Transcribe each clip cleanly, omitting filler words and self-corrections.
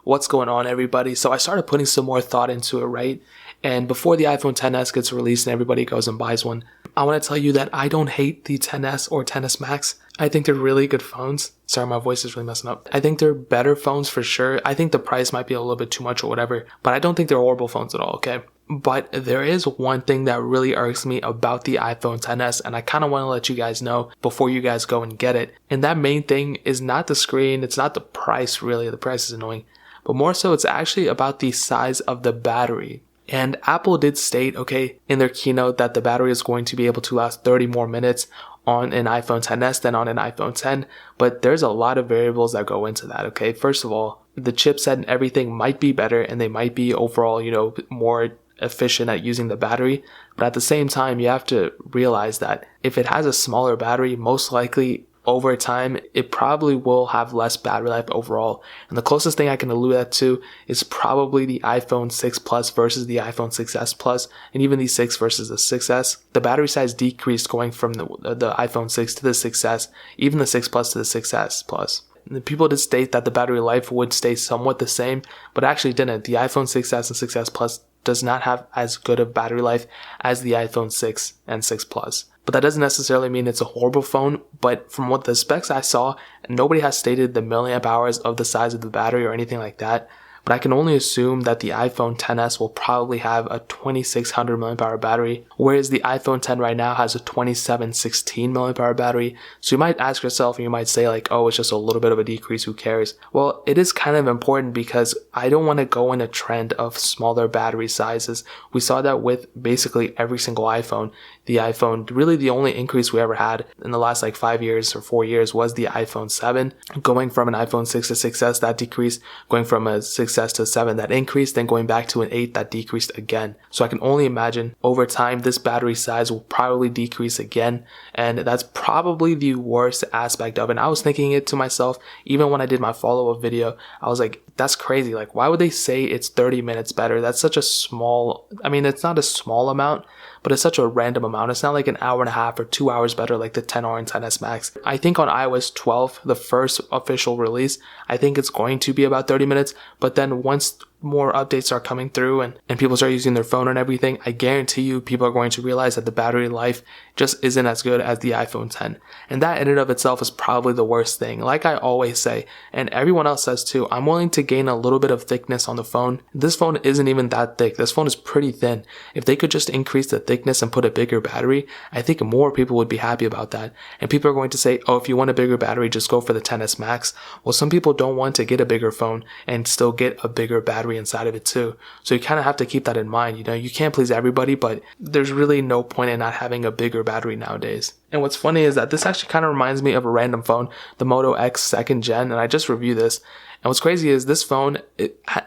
What's going on, everybody? So I started putting some more thought into it, right? And before the iPhone XS gets released and everybody goes and buys one, I want to tell you that I don't hate the XS or XS Max. I think they're really good phones. Sorry, my voice is really messing up. I think they're better phones for sure. I think the price might be a little bit too much or whatever, but I don't think they're horrible phones at all, okay? But there is one thing that really irks me about the iPhone XS, and I kind of want to let you guys know before you guys go and get it. And that main thing is not the screen, it's not the price really, the price is annoying, but more so it's actually about the size of the battery. And Apple did state, okay, in their keynote that the battery is going to be able to last 30 more minutes on an iPhone XS than on an iPhone X, but there's a lot of variables that go into that, okay? First of all, the chipset and everything might be better and they might be overall, more efficient at using the battery, but at the same time, you have to realize that if it has a smaller battery, most likely over time, it probably will have less battery life overall. And the closest thing I can allude that to is probably the iPhone 6 Plus versus the iPhone 6s Plus, and even the 6 versus the 6s. The battery size decreased going from the iPhone 6 to the 6s, even the 6 Plus to the 6s Plus. And people did state that the battery life would stay somewhat the same, but actually didn't. The iPhone 6s and 6s Plus does not have as good of battery life as the iPhone 6 and 6 Plus. But that doesn't necessarily mean it's a horrible phone, but from what the specs I saw, nobody has stated the milliamp hours of the size of the battery or anything like that. But I can only assume that the iPhone XS will probably have a 2600 mAh battery, whereas the iPhone X right now has a 2716 mAh battery. So you might ask yourself and you might say like, oh, it's just a little bit of a decrease, who cares? Well, it is kind of important because I don't want to go in a trend of smaller battery sizes. We saw that with basically every single iPhone. The iPhone, really the only increase we ever had in the last like 5 years or 4 years was the iPhone 7. Going from an iPhone 6 to 6s, that decreased. Going from a 6s to 7, that increased. Then going back to an 8, that decreased again. So I can only imagine over time this battery size will probably decrease again. And that's probably the worst aspect of it. And I was thinking it to myself, even when I did my follow-up video, I was like, that's crazy. Like, why would they say it's 30 minutes better? That's such a small, I mean, it's not a small amount, but it's such a random amount. It's not like an hour and a half or 2 hours better like the XR and XS Max. I think on iOS 12, the first official release, I think it's going to be about 30 minutes. But then once more updates are coming through and people start using their phone and everything, I guarantee you people are going to realize that the battery life just isn't as good as the iPhone X. And that in and of itself is probably the worst thing. Like I always say, and everyone else says too, I'm willing to gain a little bit of thickness on the phone. This phone isn't even that thick. This phone is pretty thin. If they could just increase the thickness and put a bigger battery, I think more people would be happy about that. And people are going to say, oh, if you want a bigger battery, just go for the XS Max. Well, some people don't want to get a bigger phone and still get a bigger battery inside of it too. So you kind of have to keep that in mind. You can't please everybody, but there's really no point in not having a bigger battery nowadays. And what's funny is that this actually kind of reminds me of a random phone, the Moto X 2nd Gen, and I just reviewed this. And what's crazy is this phone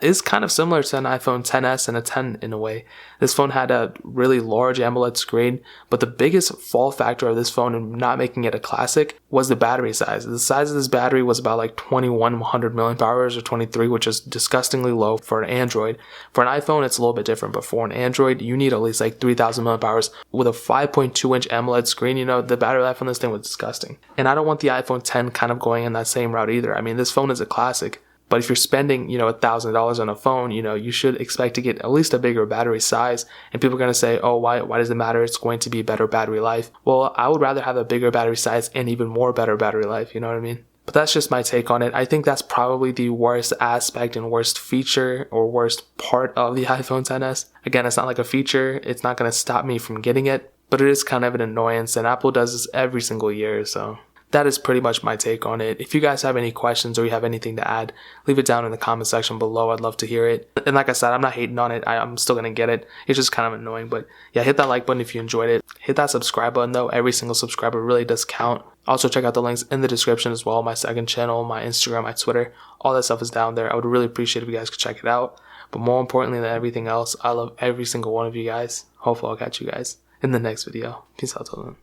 is kind of similar to an iPhone XS and a 10 in a way. This phone had a really large AMOLED screen, but the biggest fall factor of this phone in not making it a classic was the battery size. The size of this battery was about like 2100 milliamp hours or 23, which is disgustingly low for an Android. For an iPhone, it's a little bit different, but for an Android, you need at least like 3000 milliamp hours. With a 5.2 inch AMOLED screen, the battery life on this thing was disgusting. And I don't want the iPhone X kind of going in that same route either. I mean, this phone is a classic. But if you're spending, $1,000 on a phone, you should expect to get at least a bigger battery size. And people are going to say, oh, why does it matter? It's going to be better battery life. Well, I would rather have a bigger battery size and even more better battery life. You know what I mean? But that's just my take on it. I think that's probably the worst aspect and worst feature or worst part of the iPhone XS. Again, it's not like a feature. It's not going to stop me from getting it, but it is kind of an annoyance. And Apple does this every single year, so that is pretty much my take on it. If you guys have any questions or you have anything to add, leave it down in the comment section below. I'd love to hear it. And like I said, I'm not hating on it. I'm still going to get it. It's just kind of annoying. But yeah, hit that like button if you enjoyed it. Hit that subscribe button though. Every single subscriber really does count. Also check out the links in the description as well. My second channel, my Instagram, my Twitter. All that stuff is down there. I would really appreciate if you guys could check it out. But more importantly than everything else, I love every single one of you guys. Hopefully I'll catch you guys in the next video. Peace out till then.